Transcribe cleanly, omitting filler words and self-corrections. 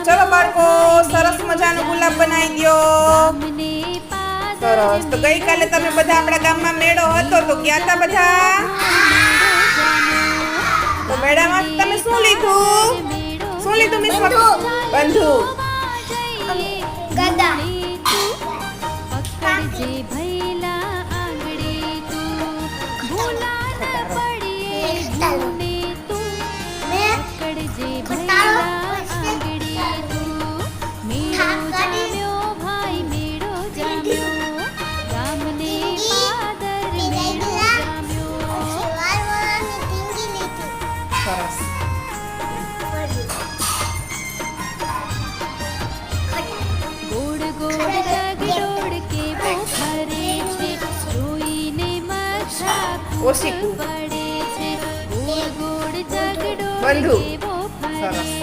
ચલો બાળકો સરસ મજાનો ગુલાબ બનાવી દો. સરસ. તો ગઈકાલે તમે બધા આપણા ગામમાં મેળો હતો તો ગયા હતા બધા? તો મેળામાં તમે શું લીધું? શું લીધું મિસ? બંધૂક. ગદા. સરસ. ગોળ ગોળ જગડોળ કેવો ફરે છે, જોઈને મજા ઓશીકું. પડે છે. ગોળ ગોળ જગડોળ બંધુ. કેવો ફરે સરસ.